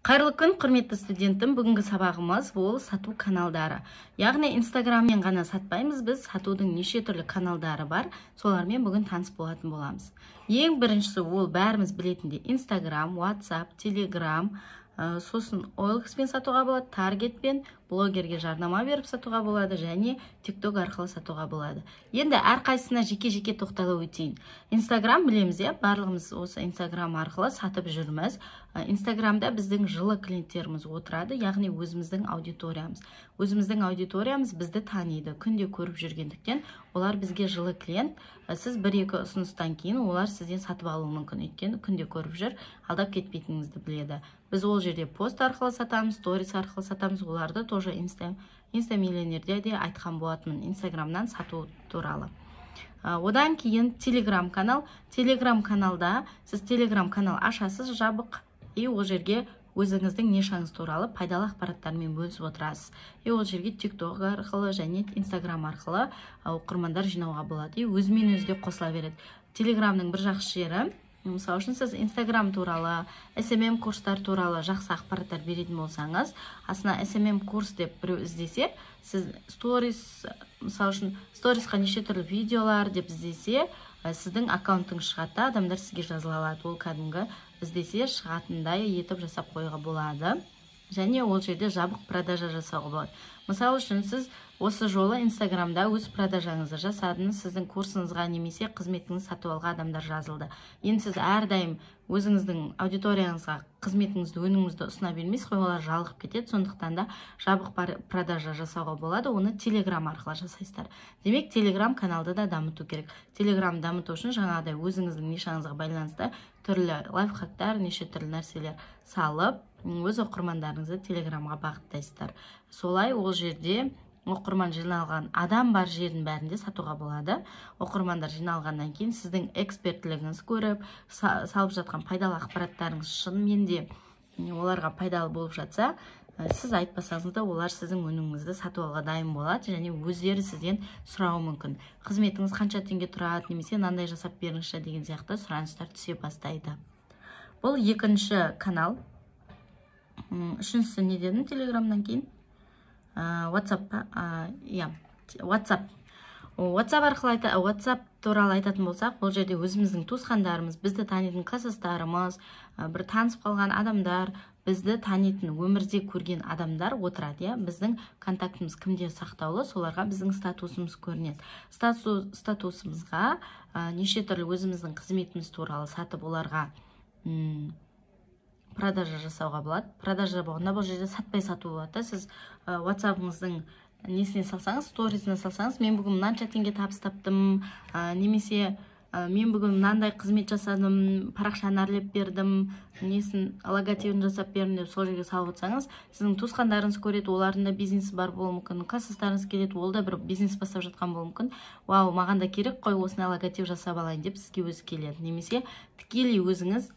Қайырлы күн, құрметті студентім. Бүгінгі сабағымыз ол сату каналдары. Яғни Инстаграммен ғана сатпаймыз, біз сатудың неше түрлі каналдары бар. Солармен бүгін таныс болатын боламыз. Ең біріншісі ол бәріміз білетіндей Инстаграм, WhatsApp, Telegram, сосын OLX-пен сатуға болады, Таргетпен, блогерге жарнама беріп сатуға болады және TikTok арқылы сатуға болады. Енді әрқайсысына жеке-жеке тоқталып өтейін. Инстаграм білеміз, барлығымыз осы Инстаграм арқылы сатып жүрміз. Инстаграмда біздің жылы клиенттеріміз отырады, яғни өзіміздің аудиториямыз. Өзіміздің аудиториямыз бізді таниды, күнде көріп жүргендіктен олар бізге жылы клиент. Сіз бір-екі ұсыныстан кейін олар сізден сатып алуы мүмкін, өйткені күнде көріп жүр, алдап кетпейтініңізді біледі. Біз ол жерде пост арқылы сатамыз, сторис арқылы сатамыз, оларды тоже инстамиллионерде де айтқан болатынмын Инстаграмнан сату туралы. Одан кейін Телеграм канал. Телеграм каналда сіз Телеграм канал ашасыз, жабық, и ол жерге өзіңіздің нишаңыз туралы пайдалы ақпараттармен бөлісіп отырасыз. И ол жерге TikTok арқылы және Инстаграм арқылы оқырмандар жинауға болады. И өзімен өзі де қосыла береді. Телеграмның бір жақсы жері, мысалы үшін сіз Инстаграм туралы, SMM курстар туралы жақсы ақпараттар беретін болсаңыз, астына SMM курс деп біреу іздесе, сіз сторис, мысалы үшін сторисқа неше түрлі видеолар деп іздесе, сіздің аккаунтыңыз шығады, адамдар сізге жазыла алады. Ол кәдімгі іздесе шығатындай етіп жасап қойға болады. Және ол жерде жабық продажа жасауға болады. Мысалы үшін сіз осы жолы Инстаграмда өз продажаңызды жасадыңыз, сіздің курсыңызға немесе қызметіңіз сатып алған адамдар жазылды. Енді сіз әрдайым өзіңіздің аудиторияңызға қызметіңізді, өніміңізді ұсына бермейсіз, олар жалығып кетеді. Сондықтан да жабық продажа жасауға болады, оны Телеграм арқылы жасайсыздар. Демек, Телеграм каналды да дамыту керек. Телеграм дамыту үшін жаңағыдай өзіңіздің нишаңызға байланысты түрлі лайфхактар, неше түрлі нәрселер салып, өз оқырмандарыңызды Телеграмға бағыттайсыздар. Солай ол жерде оқырман жиналған адам бар жердің бәрінде сатуға болады. Оқырмандар жиналғаннан кейін сіздің экспертлігіңіз көріп, салып жатқан пайдалы ақпараттарыңыз шынымен де оларға пайдалы болып жатса, сіз айтпасаңыз да олар сіздің өніміңізді сатып алуға дайын болады және өздері сізден сұрауы мүмкін. Қызметіңіз қанша теңге тұрады, немесе мынандай жасап беріңізші деген сияқты сұраныстар түсе бастайды. Бұл екінші канал. Үшіншісі не дедім Телеграмнан кейін? WhatsApp арқылы WhatsApp туралы айтатын болсақ, бұл жерде өзіміздің туысқандарымыз, бізді танитын класстастарымыз, бір танысып қалған адамдар, бізді танитын, өмірде көрген адамдар отырады. Біздің контактымыз кімде сақтаулы, соларға біздің статусымыз көрінеді. Статусымызға неше түрлі өзіміздің қызметіміз туралы сатып оларға продажа жасауға болады. Продажа болғанда бұл жерде сатпай сату болады. Сіз WhatsApp-ыңыздың несіне салсаңыз, сторисіне салсаңыз, мен бүгін мынанша теңге табыс таптым, немесе мен бүгін мынандай қызмет жасадым, парақшаны әрлеп бердім, несін логотипін жасап бердім деп сол жерге салып отырсаңыз, сіздің туысқандарыңыз көреді, олардың да бизнесі бар болуы мүмкін, класстастарыңыз келеді, ол да бір бизнес бастап жатқан болуы мүмкін. Вау, маған да керек қой, осындай логотип жасап алайын деп сізге өзі келеді. Немесе тікелей өзіңіз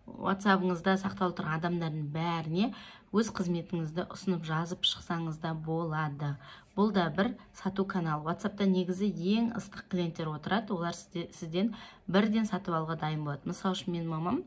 WhatsApp-ыңызда сақтаулы тұрған адамдардың бәріне өз қызметіңізді ұсынып жазып шықсаңыз да болады. Бұл да бір сату канал. WhatsApp-та негізі ең ыстық клиенттер отырады, олар сізден бірден сатып алуға дайын болады. Мысалы үшін менің мамам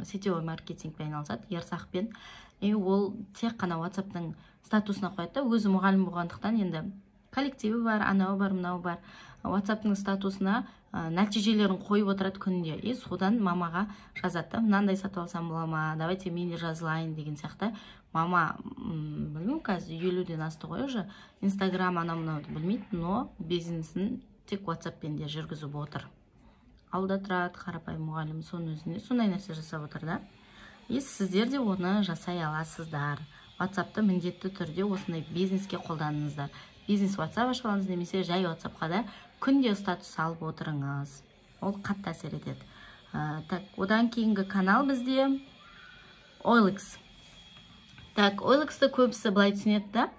сетевой маркетингпен айналысады, Ерсақпен. Ол тек қана WhatsApp-тың статусына қояды, өзі мұғалім болғандықтан енді коллективі бар, анау бар, мынау бар. WhatsApp-тың статусына нәтижелерін қойып отырады күнде. Содан мамаға жазады, мынандай сатып алсам бола ма, давайте мен де жазылайын деген сияқты. Мама, білмеймін, қазір 50-ден асты ғой уже, Инстаграм анау-мынауды білмейді, но бизнесін тек WhatsApp-пен де жүргізіп отыр. Ауылда тұрады, қарапайым мұғалім, соның өзінде сондай нәрсе жасап отыр да. Сіздер де оны жасай аласыздар. WhatsApp-ты міндетті түрде осындай бизнеске қолданыңыздар. Бизнес WhatsApp ашып алыңыз, немесе жай WhatsApp-қа да күнде статус салып отырыңыз. Ол қатты әсер етеді. Одан кейінгі канал бізде OLX. OLX-ты көбісі былай түсінеді да.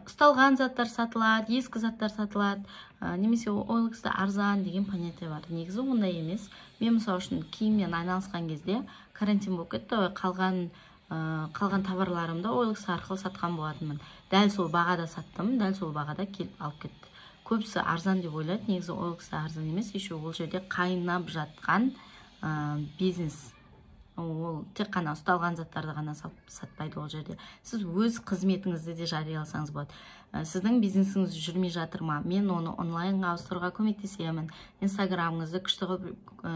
Ұсталған заттар сатылады, ескі заттар сатылады, немесе OLX-та арзан деген понятие бар. Негізі ондай емес. Мен мысалы үшін киіммен айналысқан кезде карантин болып кетті, қалған товарларымды OLX арқылы сатқан болатынмын. Дәл сол бағада саттым, дәл сол бағада келіп алып кетті. Көбісі арзан деп ойлайды, негізі OLX арзан емес, еще ол жерде қайнап жатқан бизнес ол тек қана ұсталған заттарды ғана сатпайды ол жерде. Сіз өз қызметіңізді де жарияласаңыз болады. Сіздің бизнесіңіз жүрмей жатыр ма? Мен оны онлайнға ауыстыруға көмектесемін. Инстаграмыңызды күшті қылып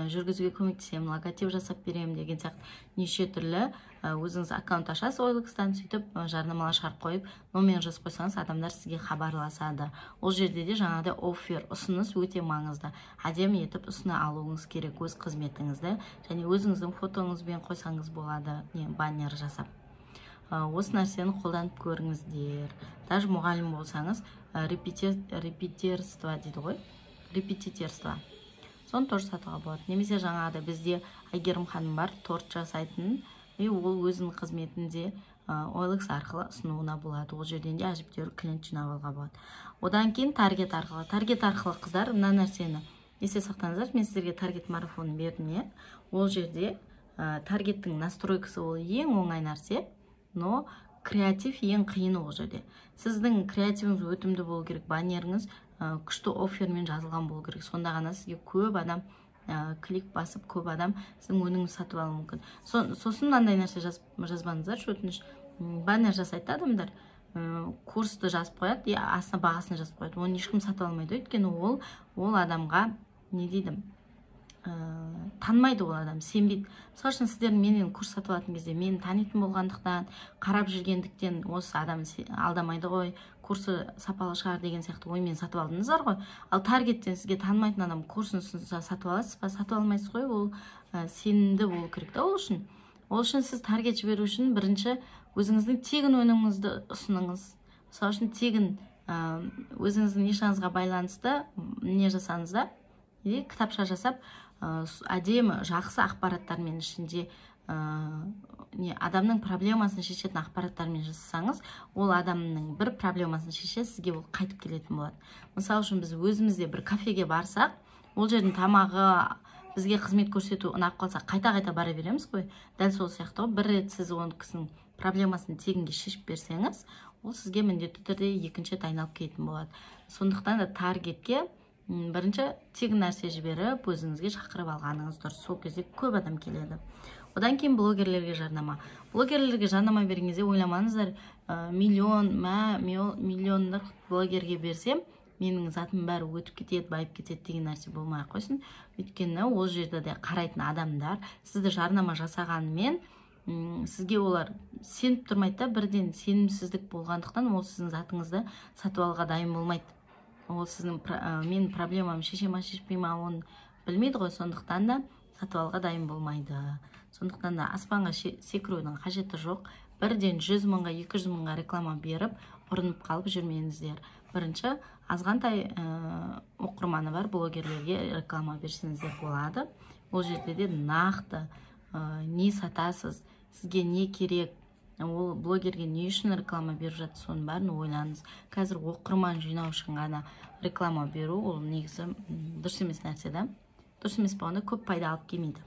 жүргізуге көмектесемін, логотип жасап беремін деген сияқты неше түрлі өзіңіз аккаунт ашасыз OLX-тан, сөйтіп жарнамалар шығарып қойып, номер жазып қойсаңыз, адамдар сізге хабарласады. Ол жерде де жаңағыдай оффер, ұсыныс өте маңызды. Әдемі етіп ұсына алуыңыз керек өз қызметіңізді, және өзіңіздің фотоңызбен қойсаңыз болады, баннер жасап. Осы нәрсені қолданып көріңіздер. Даже мұғалім болсаңыз, репетиторство дейді ғой, репетиторство. Соны тоже сатуға болады. Немесе жаңағыда бізде Айгерім ханым бар, торт жасайтын, ол өзінің қызметінде OLX арқылы ұсынуына болады. Ол жерден де әжептәуір клиент жинап алуға болады. Одан кейін таргет арқылы. Таргет арқылы қыздар мына нәрсені есте сақтаңыздар. Мен сіздерге таргет марафонын бердім. Ол жерде таргеттің настройкасы ол ең оңай нәрсе, но креатив ең қиыны ол жерде. Сіздің креативіңіз өтімді болу керек, баннеріңіз күшті оффермен жазылған болу керек. Сонда ғана сізге көп адам клик басып, көп адам сіздің өніміңізді сатып алуы мүмкін. Сосын мынандай нәрсе жазбаңыздар, өтініш. Баннер жасайды адамдар, курсты жазып қояды, астына бағасын жазып қояды. Оны ешкім сатып алмайды, өйткені ол адамға не дейді? Танымайды ол адам, сенбейді. Мысалы үшін сіздер менен курс сатып алатын кезде мені танитын болғандықтан, қарап жүргендіктен осы адам алдамайды ғой, курсы сапалы шығар деген сияқты оймен сатып алдыңыздар ғой. Ал таргеттен сізге танымайтын адам курсын ұсынса сатып аласыз ба? Сатып алмайсыз ғой, ол сенімді болу керек та ол үшін. Ол үшін сіз таргет жіберу үшін бірінші өзіңіздің тегін өніміңізді ұсыныңыз. Мысалы үшін тегін өзіңіздің нишаңызға байланысты не жасаңыз да, кітапша жасап, әдемі жақсы ақпараттармен ішінде адамның проблемасын шешетін ақпараттармен жасасаңыз, ол адамның бір проблемасын шеше, сізге ол қайтып келетін болады. Мысалы үшін біз өзімізде бір кафеге барсақ, ол жердің тамағы бізге қызмет көрсету ұнап қалса, қайта-қайта бара береміз ғой. Дәл сол сияқты бір рет сіз оның кісінің проблемасын тегінге шешіп берсеңіз, ол сізге міндетті түрде екінші рет айналып келетін болады. Сондықтан да таргетке бірінші тегін нәрсе жіберіп, өзіңізге шақырып алғаныңыз дұрыс. Сол кезде көп адам келеді. Одан кейін блогерлерге жарнама. Блогерлерге жарнама берген кезде ойламаңыздар, миллиондық блогерге берсем, менің затым бәрі өтіп кетеді, байып кетеді деген нәрсе болмай қойсын. Өйткені ол жерде де қарайтын адамдар сізді жарнама жасағанымен, сізге олар сеніп тұрмайды да, бірден сенімсіздік болғандықтан ол сіздің затыңызды сатып алуға дайын болмайды. Ол сіздің мен проблемам шеше ма, шешпей ма, оны білмейді ғой, сондықтан да сатып алуға дайын болмайды. Сондықтан да аспанға секірудің қажеті жоқ. Бірден 100 мыңға, 200 мыңға реклама беріп, ұрынып қалып жүрмеңіздер. Бірінші, азғантай оқырманы бар блогерлерге реклама берсеңіздер болады. Ол жерде де нақты не сатасыз, сізге не керек, ол блогерге не үшін реклама беріп жатыр, соның бәрін ойлаңыз. Қазір оқырман жинау үшін ғана реклама беру, ол негізі дұрыс емес нәрсе да. Дұрыс емес болғанда көп пайда алып келмейді.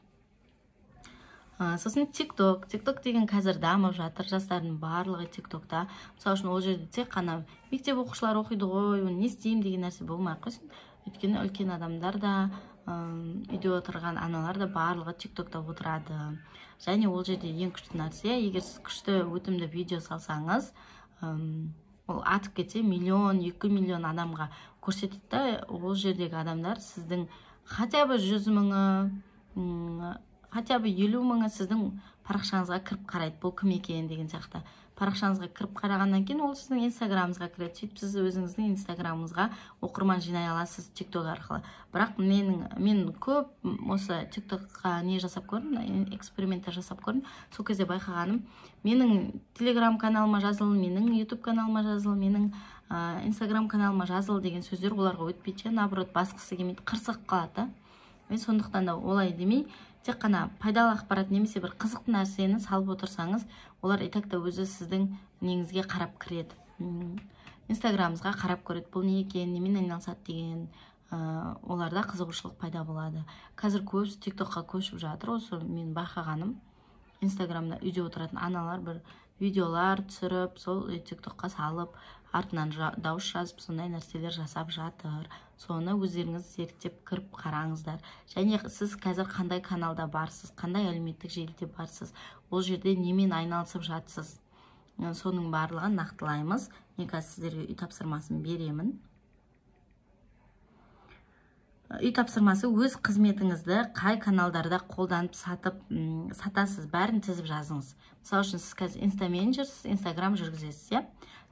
Сосын TikTok деген қазір дамып жатыр, жастардың барлығы TikTokта. Мысалы үшін ол жерде тек қана мектеп оқушылар оқиды ғой, не істеймін деген нәрсе болмай қойсын. Өйткені үлкен адамдар да, үйде отырған аналар да барлығы TikTokта отырады. Және ол жерде ең күшті нәрсе, егер сіз күшті өтімді видео салсаңыз, ол атып кетсе, 1-2 миллион адамға көрсетеді. Ол жердегі адамдар сіздің хотя бы 100 мыңы, хотя бы 50 мыңы сіздің парақшаңызға кіріп қарайды, бұл кім екен деген сияқты. Парақшаңызға кіріп қарағаннан кейін ол сіздің инстаграмыңызға кіреді. Сөйтіп сіз өзіңіздің инстаграмыңызға оқырман жинай аласыз TikTok арқылы. Бірақ мен көп осы TikTokқа не жасап көрдім, эксперименттер жасап көрдім. Сол кезде байқағаным, менің Telegram каналыма жазыл, менің YouTube каналыма жазыл, менің Instagram каналыма жазыл деген сөздер оларға өтпейді, наоборот басқысы келмейді, қырсық қалады. Сондықтан да олай демей, тек қана пайдалы ақпарат немесе бір қызықты нәрсені салып отырсаңыз, олар итакта өзі сіздің неңізге қарап кіреді. Инстаграмыңызға қарап көреді, бұл не екен, немен айналысады деген, оларда қызығушылық пайда болады. Қазір көбісі TikTokқа көшіп жатыр. Осы мен байқағаным, Инстаграмда үйде отыратын аналар бір видеолар түсіріп, сол TikTokқа салып, артынан дауыс жазып, сондай нәрселер жасап жатыр. Соны өздеріңіз зерттеп кіріп қараңыздар. Және сіз қазір қандай каналда барсыз, қандай әлеуметтік желіде барсыз, ол жерде немен айналысып жатсыз. Соның барлығын нақтылаймыз. Мен қазір сіздерге үй тапсырмасын беремін. Үй тапсырмасы өз қызметіңізді қай каналдарда қолданып сатасыз, бәрін тізіп жазыңыз. Мысалы үшін сіз қазір инстаменеджерсіз, инстаграм жүргізесіз,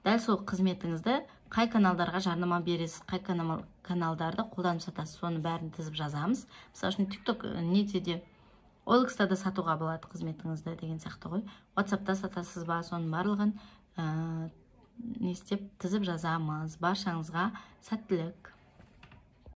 дәл сол қызметіңізді қай каналдарға жарнама бересіз, қай каналдарды қолданып сатасыз, соны бәрін тізіп жазамыз. Мысалы үшін TikTok нетеде, OLX-та да сатуға болады қызметіңізді деген сияқты ғой. WhatsApp-та сатасыз ба, соның барлығын не істеп тізіп жазамыз. Баршаңызға сәттілік.